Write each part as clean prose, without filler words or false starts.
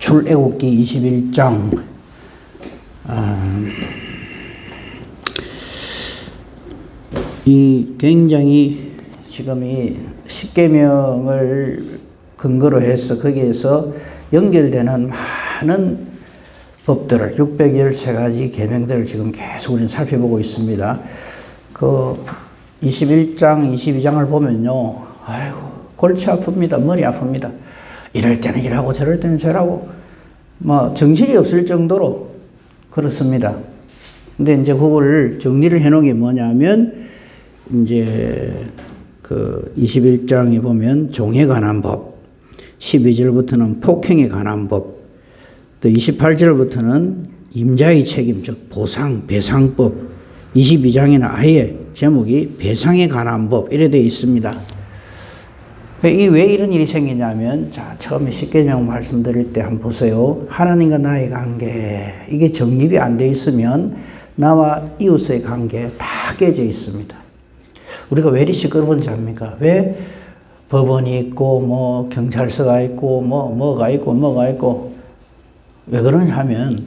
출애굽기 21장 이 굉장히 지금 이 십계명을 근거로 해서 거기에서 연결되는 많은 법들을 613가지 계명들을 지금 계속 우리는 살펴보고 있습니다. 그 21장, 22장을 보면요, 아이고 골치 아픕니다. 머리 아픕니다. 이럴 때는 이러고 저럴 때는 저러고 뭐 정신이 없을 정도로 그렇습니다. 근데 이제 그걸 정리를 해놓은 게 뭐냐면 이제 그 21장에 보면 종에 관한 법, 12절부터는 폭행에 관한 법, 또 28절부터는 임자의 책임, 즉 보상, 배상법, 22장에는 아예 제목이 배상에 관한 법 이래 되어 있습니다. 이 왜 이런 일이 생기냐면, 자, 처음에 십계명 말씀드릴 때 한번 보세요. 하나님과 나의 관계, 이게 정립이 안 돼 있으면 나와 이웃의 관계 다 깨져 있습니다. 우리가 왜 이리 시끄러운지 압니까? 왜 법원이 있고, 뭐, 경찰서가 있고, 뭐가 있고, 왜 그러냐 하면,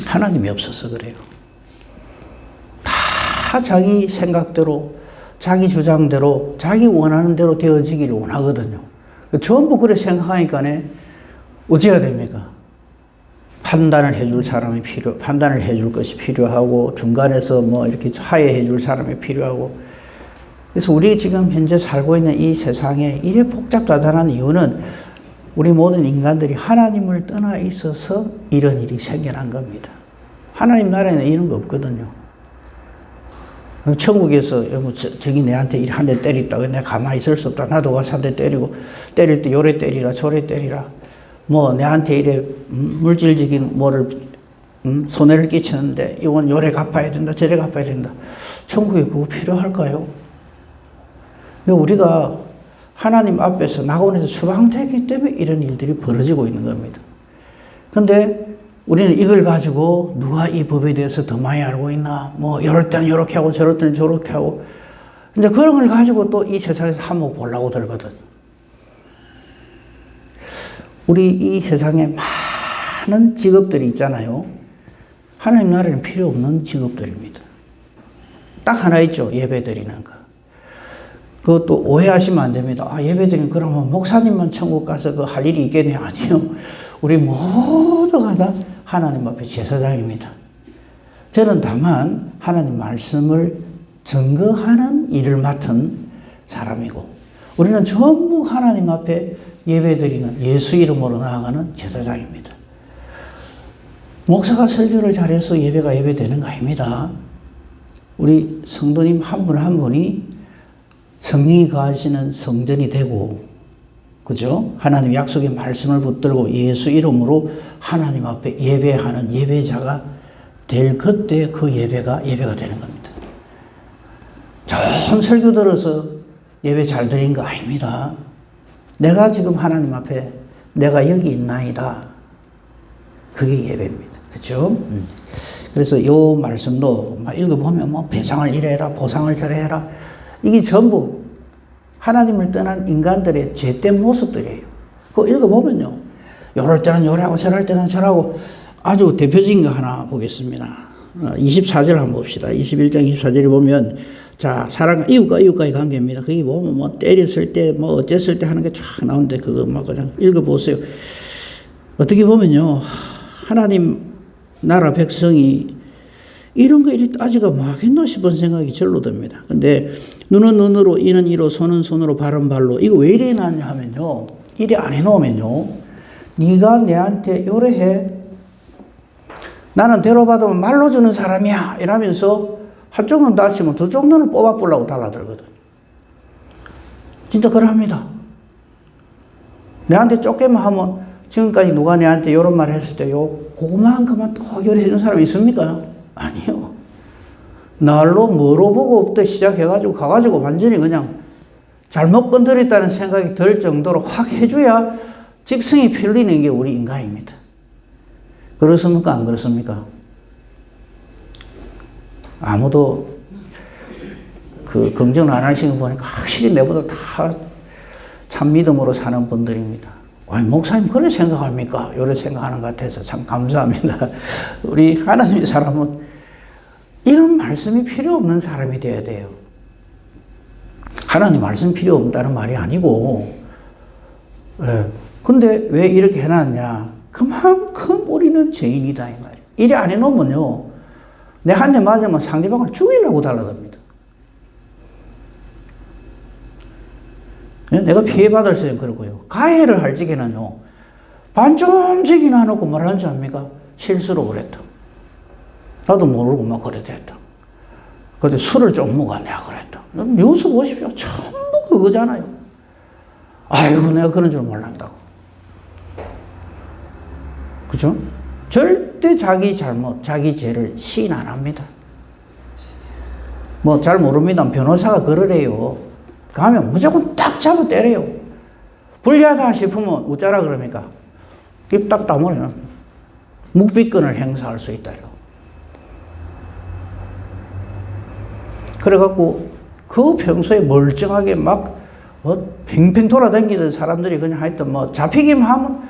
하나님이 없어서 그래요. 다 자기 생각대로, 자기 주장대로, 자기 원하는 대로 되어지기를 원하거든요. 전부 그래 생각하니까 어찌해야 됩니까? 판단을 해줄 사람이 판단을 해줄 것이 필요하고, 중간에서 뭐 이렇게 하해해 줄 사람이 필요하고. 그래서 우리 지금 현재 살고 있는 이 세상에 이래 복잡다단한 이유는 우리 모든 인간들이 하나님을 떠나 있어서 이런 일이 생겨난 겁니다. 하나님 나라에는 이런 거 없거든요. 천국에서 저기 내한테 한 대 때렸다고 내가 가만히 있을 수 없다. 나도 가서 한 대 때리고, 때릴 때 요래 때리라 저래 때리라. 뭐 내한테 이래 물질적인 뭐를 손해를 끼치는데 이건 요래 갚아야 된다 저래 갚아야 된다. 천국에 그거 필요할까요? 우리가 하나님 앞에서 낙원에서 추방되기 때문에 이런 일들이 벌어지고 있는 겁니다. 근데 우리는 이걸 가지고 누가 이 법에 대해서 더 많이 알고 있나, 뭐 이럴 때는 이렇게 하고 저럴 때는 저렇게 하고, 이제 그런 걸 가지고 또 이 세상에서 한몫 보려고 들거든. 우리 이 세상에 많은 직업들이 있잖아요. 하나님 나라에는 필요 없는 직업들입니다. 딱 하나 있죠. 예배 드리는 거. 그것도 오해하시면 안 됩니다. 아, 예배 드리면 그러면 목사님만 천국 가서 그 할 일이 있겠냐? 아니요. 우리 모두가 다 하나님 앞에 제사장입니다. 저는 다만 하나님 말씀을 증거하는 일을 맡은 사람이고, 우리는 전부 하나님 앞에 예배드리는 예수 이름으로 나아가는 제사장입니다. 목사가 설교를 잘해서 예배가 예배되는 거 아닙니다. 우리 성도님 한 분 한 분이 성령이 거하시는 성전이 되고, 그죠? 하나님 약속의 말씀을 붙들고 예수 이름으로 하나님 앞에 예배하는 예배자가 될 그때 그 예배가 되는 겁니다. 좋은 설교 들어서 예배 잘 드린 거 아닙니다. 내가 지금 하나님 앞에 내가 여기 있나이다. 그게 예배입니다. 그렇죠? 그래서 이 말씀도 막 읽어보면 뭐 배상을 이래라, 보상을 저래라. 이게 전부 하나님을 떠난 인간들의 죄된 모습들이에요. 그거 읽어보면요, 요럴 때는 요래하고 저럴 때는 저라고. 아주 대표적인 거 하나 보겠습니다. 24절 한번 봅시다. 21장 24절에 보면, 자, 사랑과 이웃과의 관계입니다. 거기 보면 뭐 때렸을 때, 뭐 어쨌을 때 하는 게 쫙 나오는데 그거 막 그냥 읽어보세요. 어떻게 보면요, 하나님 나라 백성이 이런 거 이리 따지가 뭐하겠노 싶은 생각이 절로 듭니다. 근데 눈은 눈으로, 이는 이로, 손은 손으로, 발은 발로. 이거 왜 이래 놨냐 하면요, 이래 안 해놓으면요, 네가 내한테 요래해, 나는 대로받으면 말로 주는 사람이야 이러면서 한쪽 눈 다치면 저쪽 눈을 뽑아보려고 달라들거든. 진짜 그럽니다. 내한테 쫓게만 하면, 지금까지 누가 내한테 이런 말을 했을 때 그만큼만 또 요래 해준 사람이 있습니까? 아니요. 날로 뭐로 보고부터 시작해가지고 가가지고 완전히 그냥 잘못 건드렸다는 생각이 들 정도로 확 해줘야 직성이 풀리는 게 우리 인간입니다. 그렇습니까? 안 그렇습니까? 아무도 그 긍정을 안 하시는 거 보니까 확실히 내보다 다 참 믿음으로 사는 분들입니다. 아니, 목사님 그래 생각합니까? 이렇게 생각하는 것 같아서 참 감사합니다. 우리 하나님의 사람은 이런 말씀이 필요 없는 사람이 되어야 돼요. 하나님 말씀 필요 없다는 말이 아니고, 예. 근데 왜 이렇게 해놨냐? 그만큼 우리는 죄인이다, 이 말이에요. 이래 안 해놓으면요, 내 한 대 맞으면 상대방을 죽이려고 달라듭니다. 예? 내가 피해받을 때는 그러고요. 가해를 할 적에는요, 반쯤씩이나 해놓고 뭐라는 줄 압니까? 실수로 그랬다. 나도 모르고 막 그랬다. 근데 술을 좀 먹어 내가 그랬다. 뉴스 보십시오. 전부 그거잖아요. 아이고, 내가 그런 줄 몰랐다고. 그죠? 절대 자기 잘못, 자기 죄를 시인 안 합니다. 뭐 잘 모릅니다. 변호사가 그러래요. 가면 무조건 딱 잡아 때려요. 불리하다 싶으면 어쩌라 그럽니까? 입 딱 다물어요. 묵비권을 행사할 수 있다. 그래갖고 그 평소에 멀쩡하게 막 팽팽 돌아다니던 사람들이 그냥 하여튼 뭐 잡히기만 하면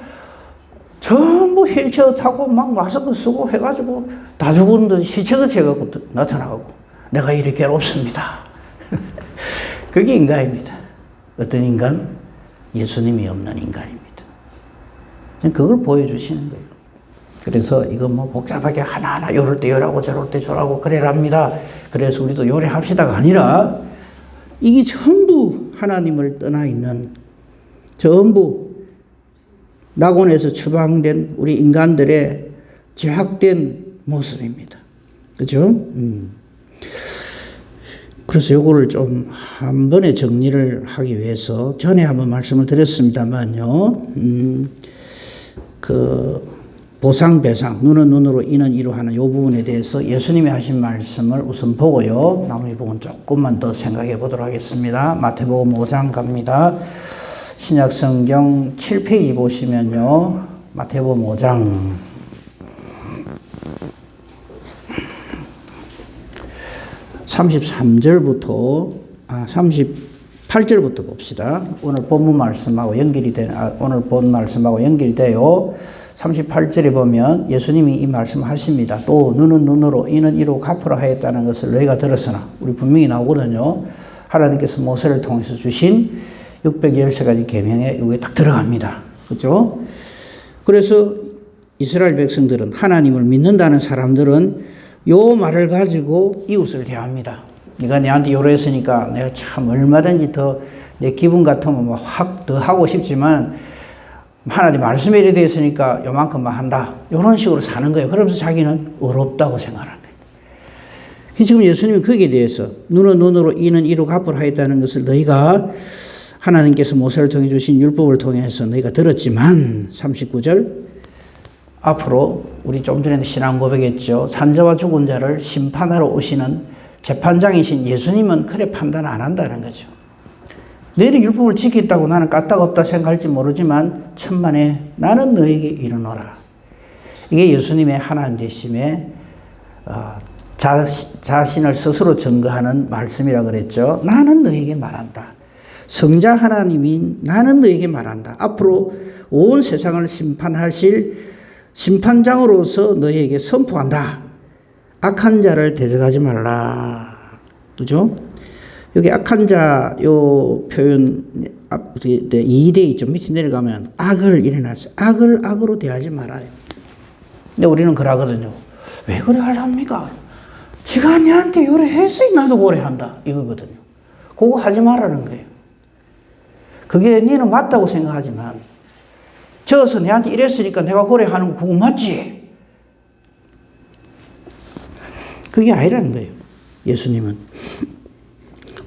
전부 휠체어 타고 막 마스크 쓰고 해가지고 다 죽은 듯이 시체같이 해갖고 나타나고 내가 이렇게 괴롭습니다. 그게 인간입니다. 어떤 인간? 예수님이 없는 인간입니다. 그걸 보여주시는 거예요. 그래서 이거 뭐 복잡하게 하나하나 요럴 때 요라고 저럴 때 저라고 그래랍니다. 그래서 우리도 요래합시다가 아니라 이게 전부 하나님을 떠나 있는 전부 낙원에서 추방된 우리 인간들의 죄악된 모습입니다. 그죠? 그래서 요거를 좀 한 번에 정리를 하기 위해서 전에 한번 말씀을 드렸습니다만요. 보상, 배상, 눈은 눈으로, 이는 이로 하는 이 부분에 대해서 예수님이 하신 말씀을 우선 보고요. 나머지 부분 조금만 더 생각해 보도록 하겠습니다. 마태복음 5장 갑니다. 신약성경 7페이지 보시면요. 마태복음 5장 33절부터 38절부터 봅시다. 오늘 본문 말씀하고 연결이 오늘 본 말씀하고 연결이 돼요. 38절에 보면 예수님이 이 말씀을 하십니다. 또 눈은 눈으로, 이는 이로 갚으라 하였다는 것을 너희가 들었으나, 우리 분명히 나오거든요. 하나님께서 모세를 통해서 주신 613가지 계명에 이게 딱 들어갑니다. 그렇죠? 그래서 이스라엘 백성들은, 하나님을 믿는다는 사람들은 요 말을 가지고 이웃을 대합니다. 네가 내한테 요랬으니까 내가 참 얼마든지 더 내 기분 같으면 확 더 하고 싶지만 하나님 말씀에 이래 되었으니까 요만큼만 한다. 이런 식으로 사는 거예요. 그러면서 자기는 어렵다고 생각하는 거예요. 지금 예수님은 거기에 대해서 눈은 눈으로, 이는 이로 갚으라 하였다는 것을 너희가 하나님께서 모세를 통해 주신 율법을 통해서 너희가 들었지만, 39절 앞으로 우리 좀 전에 신앙 고백했죠. 산자와 죽은 자를 심판하러 오시는 재판장이신 예수님은 그래 판단 안 한다는 거죠. 너희는 율법을 지켰다고 나는 까딱없다 생각할지 모르지만 천만에 나는 너에게 이르노라. 이게 예수님의 하나님 되심에 자신을 스스로 증거하는 말씀이라 그랬죠. 나는 너에게 말한다. 성자 하나님인 나는 너에게 말한다. 앞으로 온 세상을 심판하실 심판장으로서 너에게 선포한다. 악한 자를 대적하지 말라. 그죠? 여기 악한 자, 요 표현, 2대 있죠. 밑에 내려가면 악을 일어났어요. 악을 악으로 대하지 말아요. 근데 우리는 그러거든요. 왜 그래 하랍니까? 지가 내한테 요래 했으니 나도 그래 한다. 이거거든요. 그거 하지 말라는 거예요. 그게 니는 맞다고 생각하지만, 저어서 내한테 이랬으니까 내가 그래 하는 거 그거 맞지? 그게 아니라는 거예요. 예수님은.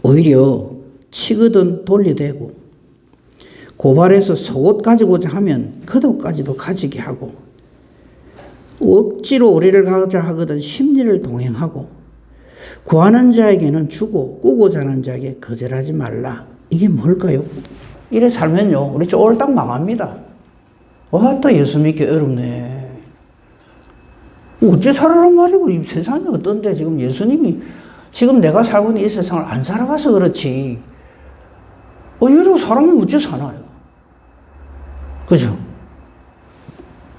오히려 치거든 돌려대고, 고발해서 속옷 가지고자 하면 겉옷까지도 가지게 하고, 억지로 우리를 가자 하거든 심리를 동행하고, 구하는 자에게는 주고 꾸고자 하는 자에게 거절하지 말라. 이게 뭘까요? 이래 살면요, 우리 쫄딱 망합니다. 또 예수 믿기 어렵네. 어째 살아란 말이고, 이 세상이 어떤데 지금 예수님이 지금 내가 살고 있는 이 세상을 안 살아봐서 그렇지. 이러고 사람은 어째 사나요? 그죠?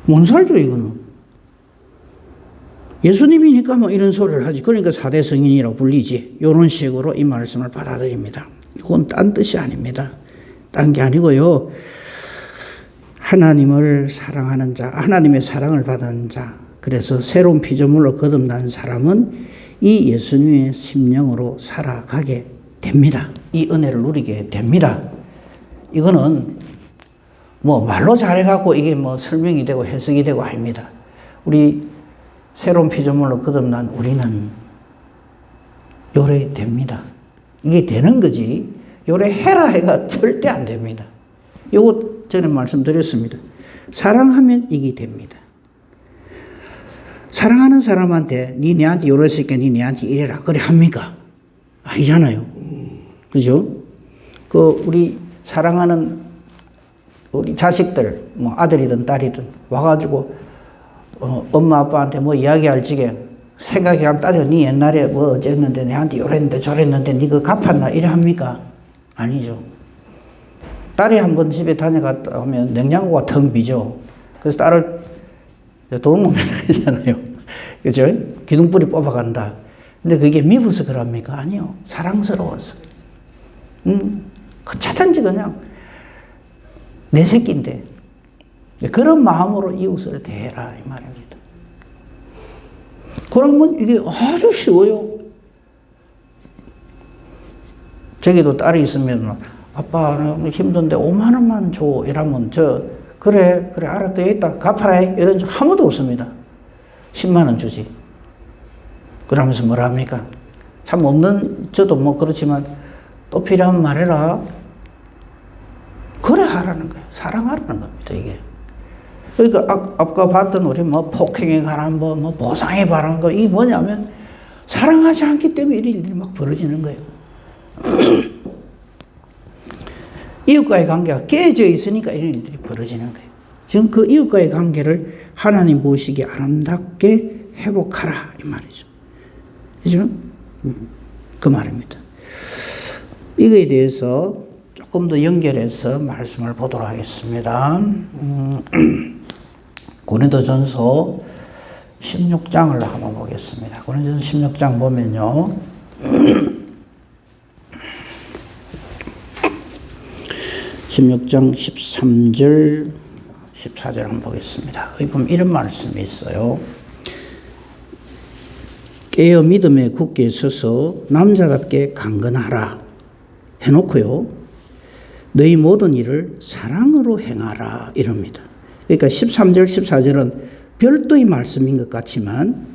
못 살죠, 이거는. 예수님이니까 뭐 이런 소리를 하지. 그러니까 4대 성인이라고 불리지. 이런 식으로 이 말씀을 받아들입니다. 이건 딴 뜻이 아닙니다. 딴 게 아니고요. 하나님을 사랑하는 자, 하나님의 사랑을 받은 자, 그래서 새로운 피조물로 거듭난 사람은 이 예수님의 심령으로 살아가게 됩니다. 이 은혜를 누리게 됩니다. 이거는 뭐 말로 잘해갖고 이게 뭐 설명이 되고 해석이 되고 아닙니다. 우리 새로운 피조물로 거듭난 우리는 요래 됩니다. 이게 되는 거지. 요래 해라 해가 절대 안 됩니다. 요거 전에 말씀드렸습니다. 사랑하면 이게 됩니다. 사랑하는 사람한테 니 내한테 요랬으니까 니 내한테 이래라 그래 합니까? 아니잖아요. 그죠? 그 우리 사랑하는 우리 자식들 뭐 아들이든 딸이든 와가지고 엄마 아빠한테 뭐 이야기할 적에 생각이 안 따져. 니 옛날에 뭐 어쨌는데 내한테 요랬는데 저랬는데 니 그거 갚았나 이래 합니까? 아니죠. 딸이 한번 집에 다녀갔다 오면 냉장고가 텅 비죠. 그래서 딸을 돈 못 내잖아요. 그죠? 기둥뿌리 뽑아간다. 근데 그게 미워서 그럽니까? 아니요. 사랑스러워서. 차든지 그냥 내 새끼인데. 그런 마음으로 이웃을 대해라 이 말입니다. 그러면 이게 아주 쉬워요. 저기도 딸이 있으면 아빠 힘든데 5만 원만 줘 이러면 그래 알았다 있다 갚아라 이런 적 아무도 없습니다. 10만 원 주지. 그러면서 뭐라 합니까? 참 없는 저도 뭐 그렇지만 또 필요하면 말해라. 그래 하라는 거예요. 사랑하라는 겁니다 이게. 그러니까 아까 봤던 우리 뭐 폭행에 관한 뭐 보상에 관한 거 이게 뭐냐면 사랑하지 않기 때문에 이런 일들이 막 벌어지는 거예요. 이웃과의 관계가 깨져 있으니까 이런 일들이 벌어지는 거예요. 지금 그 이웃과의 관계를 하나님 보시기에 아름답게 회복하라 이 말이죠. 그죠? 그 말입니다. 이거에 대해서 조금 더 연결해서 말씀을 보도록 하겠습니다. 고린도전서 16장을 한번 보겠습니다. 고린도전서 16장 보면요. 16장 13절 14절 한번 보겠습니다. 여기 보면 이런 말씀이 있어요. 깨어 믿음에 굳게 서서 남자답게 강건하라 해놓고요. 너희 모든 일을 사랑으로 행하라 이럽니다. 그러니까 13절 14절은 별도의 말씀인 것 같지만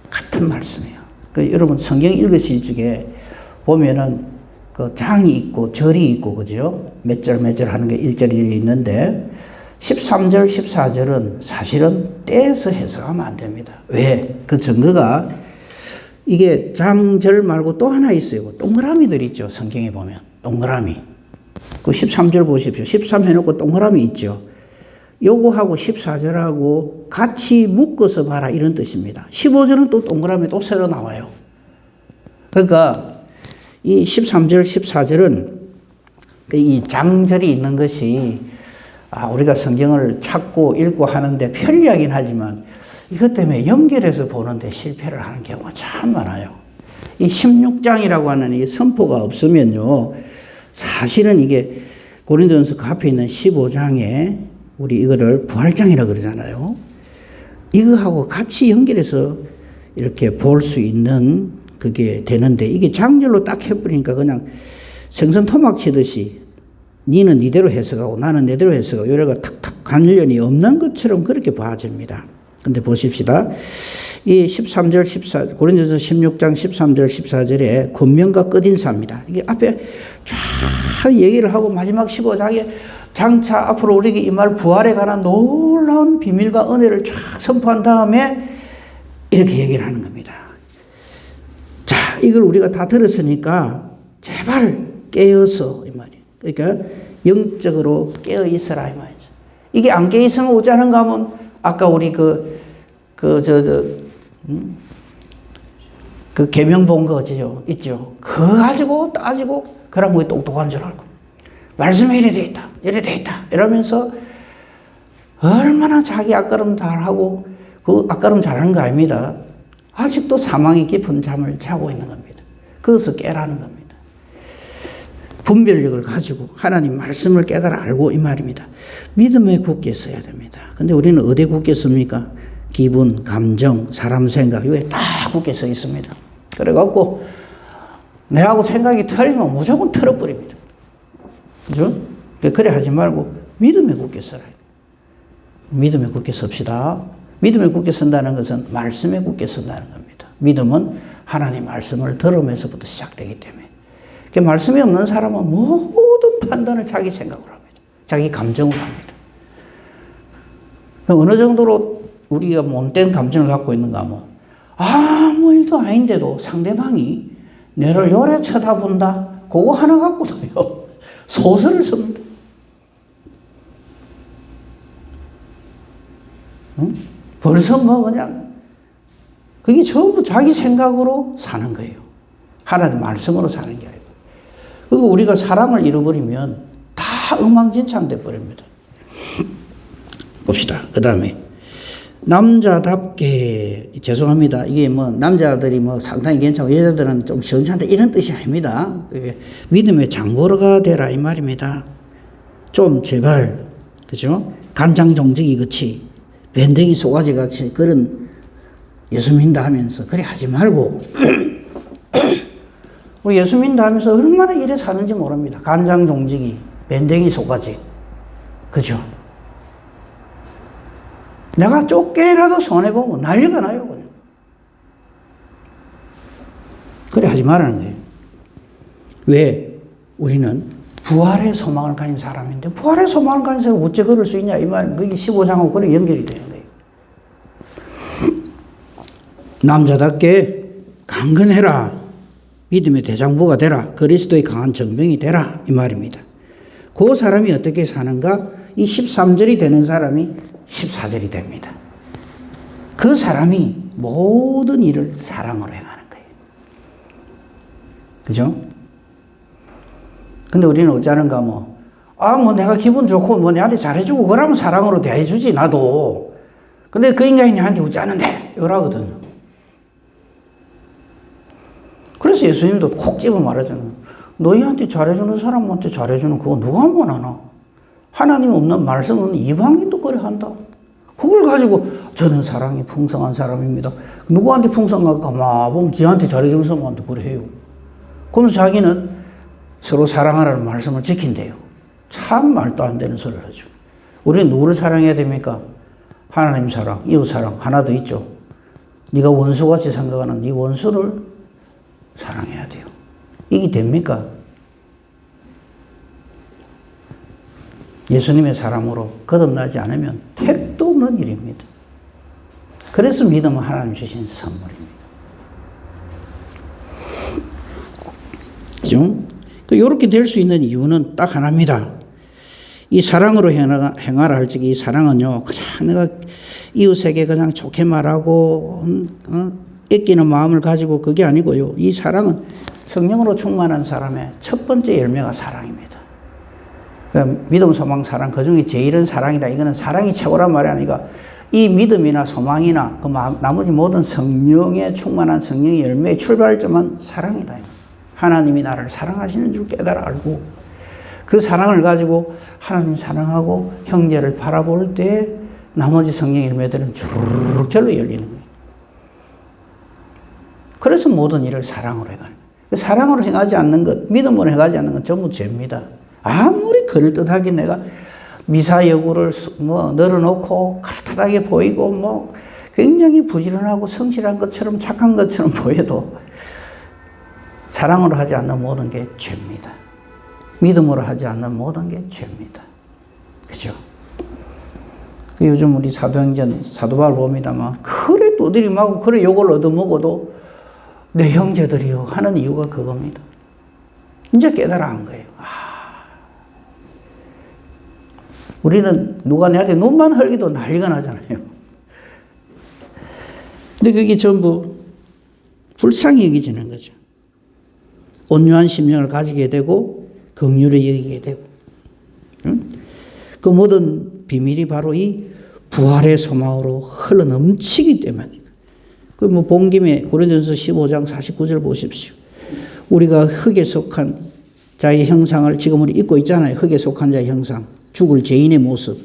같은 말씀이에요. 그러니까 여러분 성경 읽으실 적에 보면은 그 장이 있고 절이 있고 그죠? 몇 절 하는 게 1절 1이 있는데 13절 14절은 사실은 떼서 해석하면 안 됩니다. 왜? 그 증거가 이게 장절 말고 또 하나 있어요. 동그라미들 있죠. 성경에 보면 동그라미. 그 13절 보십시오. 13 해놓고 동그라미 있죠. 요거하고 14절하고 같이 묶어서 봐라 이런 뜻입니다. 15절은 또 동그라미 또 새로 나와요. 그러니까 이 13절, 14절은 이 장절이 있는 것이 우리가 성경을 찾고 읽고 하는데 편리하긴 하지만 이것 때문에 연결해서 보는데 실패를 하는 경우가 참 많아요. 이 16장이라고 하는 이 선포가 없으면요. 사실은 이게 고린도전서 그 앞에 있는 15장에 우리 이거를 부활장이라고 그러잖아요. 이거하고 같이 연결해서 이렇게 볼 수 있는 그게 되는데 이게 장절로 딱 해버리니까 그냥 생선 토막 치듯이 니는 니대로 해석하고 나는 내대로 해석하고 요래가 탁탁 관련이 없는 것처럼 그렇게 봐집니다. 근데 보십시다. 이 13절 14 고린도전서 16장 13절 14절에 권면과 끝인사입니다. 이게 앞에 쫙 얘기를 하고 마지막 15장에 장차 앞으로 우리에게 임할 부활에 관한 놀라운 비밀과 은혜를 쫙 선포한 다음에 이렇게 얘기를 하는 겁니다. 자, 이걸 우리가 다 들었으니까 제발 깨어서 이 말이에요. 그러니까 영적으로 깨어 있어라 이 말이죠. 이게 안 깨어 있으면 어쩌는가 하면 아까 우리 그 계명 본 거죠. 있죠. 그거 가지고 따지고 그런 거에 똑똑한 줄 알고 말씀이 이래 돼 있다. 이래 돼 있다. 이러면서 얼마나 자기 앞가름 잘하고 그 앞가름 잘하는 거 아닙니다. 아직도 사망의 깊은 잠을 자고 있는 겁니다. 그것을 깨라는 겁니다. 분별력을 가지고 하나님 말씀을 깨달아 알고 이 말입니다. 믿음에 굳게 서야 됩니다. 근데 우리는 어디에 굳게 섭니까? 기분, 감정, 사람 생각 이거에 다 굳게 서 있습니다. 그래갖고 내하고 생각이 틀리면 무조건 틀어버립니다. 그죠? 그래 하지 말고 믿음에 굳게 서라. 믿음에 굳게 섭시다. 믿음에 굳게 선다는 것은 말씀에 굳게 선다는 겁니다. 믿음은 하나님 말씀을 들으면서부터 시작되기 때문에. 그 말씀이 없는 사람은 모든 판단을 자기 생각으로 합니다. 자기 감정으로 합니다. 어느 정도로 우리가 못된 감정을 갖고 있는가 하면 아무 일도 아닌데도 상대방이 내를 요래 쳐다본다. 그거 하나 갖고도요. 소설을 씁니다. 응? 벌써 뭐 그냥 그게 전부 자기 생각으로 사는 거예요. 하나님 말씀으로 사는 게 아니고. 그리고 우리가 사랑을 잃어버리면 다 엉망진창 돼버립니다. 봅시다. 그 다음에 남자답게 죄송합니다. 이게 뭐 남자들이 뭐 상당히 괜찮고 여자들은 좀 시원찮다 이런 뜻이 아닙니다. 믿음의 장보러가 되라 이 말입니다. 좀 제발 그죠? 간장종지기 같이 밴댕이 소가지 같이 그런 예수 믿는다 하면서 그래 하지 말고 예수 믿는다 하면서 얼마나 이래 사는지 모릅니다. 간장종지기 밴댕이 소가지 그죠? 내가 쫓게라도 손해보고 난리가 나요. 그냥. 그래 하지 말라는 거예요. 왜? 우리는 부활의 소망을 가진 사람인데 부활의 소망을 가진 사람이 어째 그럴 수 있냐 이 말. 그게 15장하고 그래 연결이 되는 거예요. 남자답게 강건해라. 믿음의 대장부가 되라. 그리스도의 강한 정병이 되라. 이 말입니다. 그 사람이 어떻게 사는가? 이 13절이 되는 사람이 14절이 됩니다. 그 사람이 모든 일을 사랑으로 행하는 거예요. 그죠? 근데 우리는 어쩌는가 뭐, 뭐 내가 기분 좋고 뭐 내한테 잘해주고 그러면 사랑으로 대해주지, 나도. 근데 그 인간이 나한테 어쩌는데? 이러거든요. 그래서 예수님도 콕 집어 말하잖아요. 너희한테 잘해주는 사람한테 잘해주는 그거 누가 한 번 하나? 하나님 없는 말씀은 이방인도 그래 한다. 그걸 가지고 저는 사랑이 풍성한 사람입니다. 누구한테 풍성한가 가만 보면 지한테 잘해주는 사람한테 그래 해요. 그러면서 자기는 서로 사랑하라는 말씀을 지킨대요. 참 말도 안 되는 소리를 하죠. 우리는 누구를 사랑해야 됩니까? 하나님 사랑, 이웃 사랑 하나 더 있죠. 네가 원수같이 생각하는 네 원수를 사랑해야 돼요. 이게 됩니까? 예수님의 사람으로 거듭나지 않으면 택도 없는 일입니다. 그래서 믿음은 하나님 주신 선물입니다. 그죠? 이렇게 될 수 있는 이유는 딱 하나입니다. 이 사랑으로 행하라 할 적에 이 사랑은요, 그냥 내가 이웃에게 그냥 좋게 말하고, 애끼는 마음을 가지고 그게 아니고요. 이 사랑은 성령으로 충만한 사람의 첫 번째 열매가 사랑입니다. 믿음, 소망, 사랑, 그 중에 제일은 사랑이다. 이거는 사랑이 최고란 말이 아니라 이 믿음이나 소망이나 그 나머지 모든 성령에 충만한 성령의 열매의 출발점은 사랑이다. 하나님이 나를 사랑하시는 줄 깨달아 알고 그 사랑을 가지고 하나님 사랑하고 형제를 바라볼 때 나머지 성령의 열매들은 주르륵 절로 열리는 거예요. 그래서 모든 일을 사랑으로 행하는 거예요. 사랑으로 행하지 않는 것, 믿음으로 행하지 않는 건 전부 죄입니다. 아무리 그럴듯하게 내가 미사여구를 뭐 늘어놓고 그럴듯하게 보이고 뭐 굉장히 부지런하고 성실한 것처럼 착한 것처럼 보여도 사랑으로 하지 않는 모든 게 죄입니다. 믿음으로 하지 않는 모든 게 죄입니다. 그죠? 요즘 우리 사도행전 사도바울 봅니다만 그래 두드림하고 그래 욕을 얻어먹어도 내 형제들이요 하는 이유가 그겁니다. 이제 깨달아 한 거예요. 우리는 누가 내한테 눈만 흘기도 난리가 나잖아요. 근데 그게 전부 불쌍히 여기지는 거죠. 온유한 심령을 가지게 되고 긍휼히 여기게 되고 그 모든 비밀이 바로 이 부활의 소망으로 흘러 넘치기 때문에. 본 김에 고린도전서 15장 49절 보십시오. 우리가 흙에 속한 자의 형상을 지금 우리 입고 있잖아요. 흙에 속한 자의 형상. 죽을 죄인의 모습,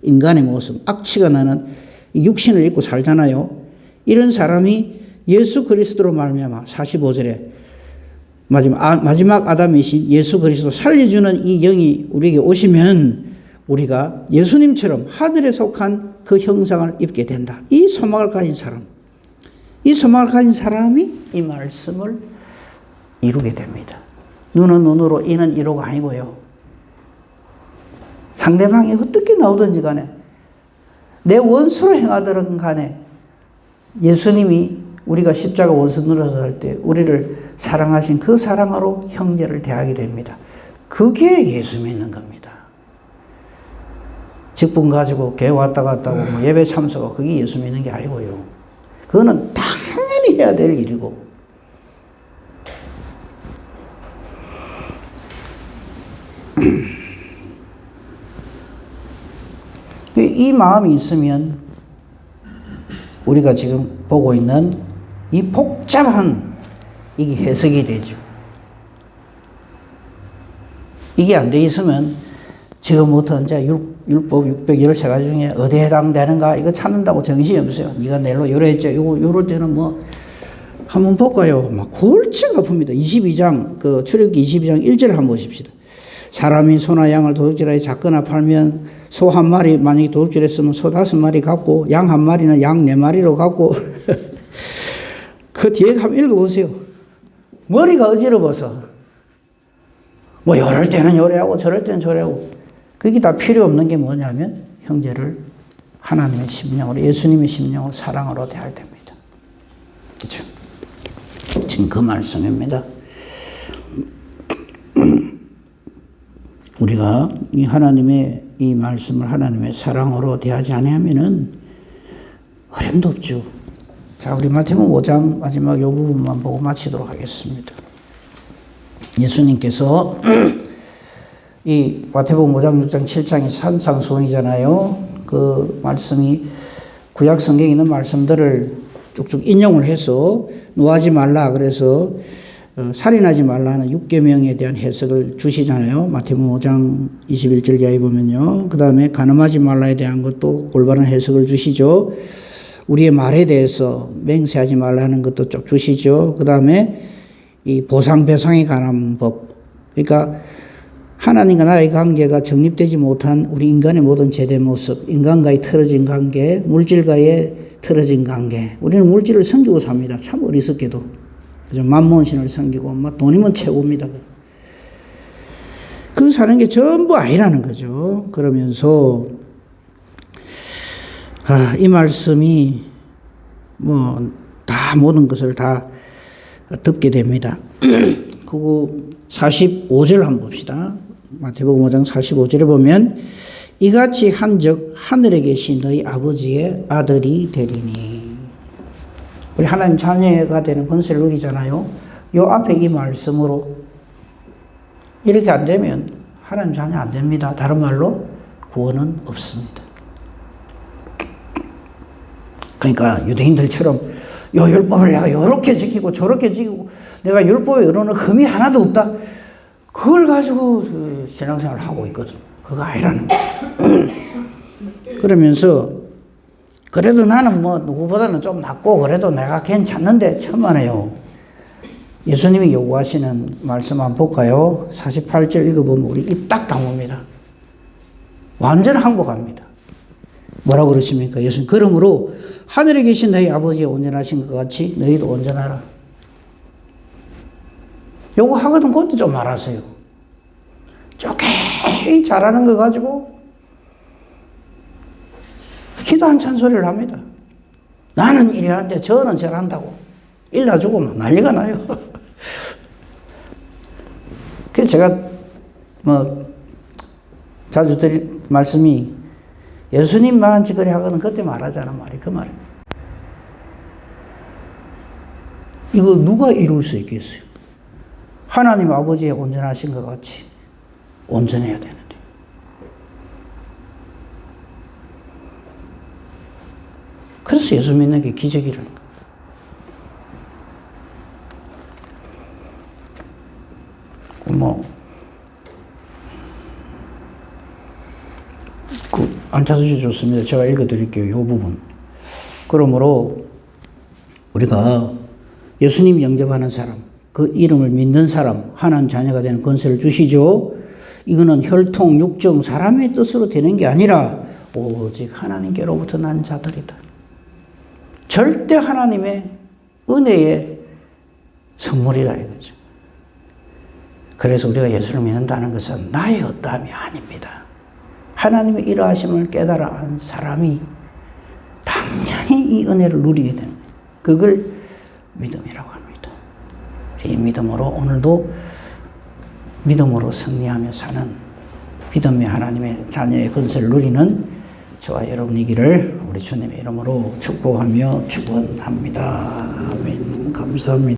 인간의 모습, 악취가 나는 육신을 입고 살잖아요. 이런 사람이 예수 그리스도로 말미암아 45절에 마지막 아담이신 예수 그리스도 살려주는 이 영이 우리에게 오시면 우리가 예수님처럼 하늘에 속한 그 형상을 입게 된다. 이 소망을 가진 사람, 이 소망을 가진 사람이 이 말씀을 이루게 됩니다. 눈은 눈으로, 이는 이로가 아니고요. 상대방이 어떻게 나오든지 간에 내 원수로 행하더라든 간에 예수님이 우리가 십자가 원수 늘어서 할 때 우리를 사랑하신 그 사랑으로 형제를 대하게 됩니다. 그게 예수 믿는 겁니다. 직분 가지고 교회 왔다 갔다 하고 뭐 예배 참석하고 그게 예수 믿는 게 아니고요. 그거는 당연히 해야 될 일이고. 이 마음이 있으면 우리가 지금 보고 있는 이 복잡한 이게 해석이 되죠. 이게 안 돼 있으면 지금부터 이제 율법 613가지 중에 어디에 해당되는가 이거 찾는다고 정신이 없어요. 네가 내로 요랬죠. 요럴 때는 뭐 한번 볼까요? 막 골치가 아픕니다. 22장 그 출애굽기 22장 1절을 한번 보십시다. 사람이 소나 양을 도둑질하여 잡거나 팔면 소 한 마리 만약에 도둑질했으면 소 5마리 갚고 양 한 마리는 양 4마리로 갚고 그 뒤에 한번 읽어보세요. 머리가 어지러워서 뭐 요럴 때는 요래하고 저럴 때는 저래하고 그게 다 필요 없는 게 뭐냐면 형제를 하나님의 심령으로 예수님의 심령으로 사랑으로 대할 때입니다. 그렇죠? 지금 그 말씀입니다. 우리가 이 하나님의 이 말씀을 하나님의 사랑으로 대하지 않으면은 어림도 없죠. 자, 우리 마태복음 5장 마지막 이 부분만 보고 마치도록 하겠습니다. 예수님께서 이 마태복음 5장, 6장, 7장이 산상수훈이잖아요. 그 말씀이 구약 성경에 있는 말씀들을 쭉쭉 인용을 해서 노하지 말라 그래서 살인하지 말라는 6계명에 대한 해석을 주시잖아요. 마태복음 5장 21절 이하에 보면요. 그 다음에 간음하지 말라에 대한 것도 올바른 해석을 주시죠. 우리의 말에 대해서 맹세하지 말라는 것도 쭉 주시죠. 그 다음에 이 보상 배상에 관한 법. 그러니까 하나님과 나의 관계가 정립되지 못한 우리 인간의 모든 제대 모습, 인간과의 틀어진 관계, 물질과의 틀어진 관계. 우리는 물질을 섬기고 삽니다. 참 어리석게도. 그죠? 만몬신을 섬기고, 막 돈이면 최고입니다. 그 사는 게 전부 아니라는 거죠. 그러면서, 이 말씀이 다 모든 것을 다 듣게 됩니다. 그거 45절 한번 봅시다. 마태복음 5장 45절에 보면 이같이 한즉 하늘에 계신 너희 아버지의 아들이 되리니. 우리 하나님 자녀가 되는 권세를 누리잖아요. 요 앞에 이 말씀으로 이렇게 안 되면 하나님 자녀 안 됩니다. 다른 말로 구원은 없습니다. 그러니까 유대인들처럼 요 율법을 내가 요렇게 지키고 저렇게 지키고 내가 율법에 이루는 흠이 하나도 없다. 그걸 가지고 신앙생활을 하고 있거든. 그거 아니라는 거예요. 그러면서 그래도 나는 뭐 누구보다는 좀 낫고 그래도 내가 괜찮는데 천만에요. 예수님이 요구하시는 말씀 한번 볼까요? 48절 읽어보면 우리 입 딱 다뭅니다. 완전 항복합니다. 뭐라고 그러십니까? 예수님 그러므로 하늘에 계신 너희 아버지의 온전하신 것 같이 너희도 온전하라. 요거 하거든 그것도 좀 말하세요. 쪼개이 잘하는 거 가지고 기도 한 찬소리를 합니다. 나는 이래 하는데 저는 저런다고. 일나 죽으면 난리가 나요. 그래서 제가 자주 드릴 말씀이 예수님만 지그리 하거든 그때 말하자는 말이 그 말이에요. 이거 누가 이룰 수 있겠어요? 하나님 아버지의 온전하신 것 같이 온전해야 되는데. 그래서 예수 믿는 게 기적이라는 거예요. 안 찾으셔도 좋습니다. 제가 읽어드릴게요. 이 부분. 그러므로 우리가 예수님 영접하는 사람, 그 이름을 믿는 사람, 하나님 자녀가 되는 권세를 주시죠. 이거는 혈통, 육정, 사람의 뜻으로 되는 게 아니라 오직 하나님께로부터 난 자들이다. 절대 하나님의 은혜의 선물이다 이거죠. 그래서 우리가 예수를 믿는다는 것은 나의 어떠함이 아닙니다. 하나님의 일하심을 깨달아 한 사람이 당연히 이 은혜를 누리게 되는 거예요. 그걸 믿음이라고 합니다. 이 믿음으로 오늘도 믿음으로 승리하며 사는 믿음의 하나님의 자녀의 권세를 누리는 저와 여러분이기를 우리 주님의 이름으로 축복하며 축원합니다. 아멘. 감사합니다.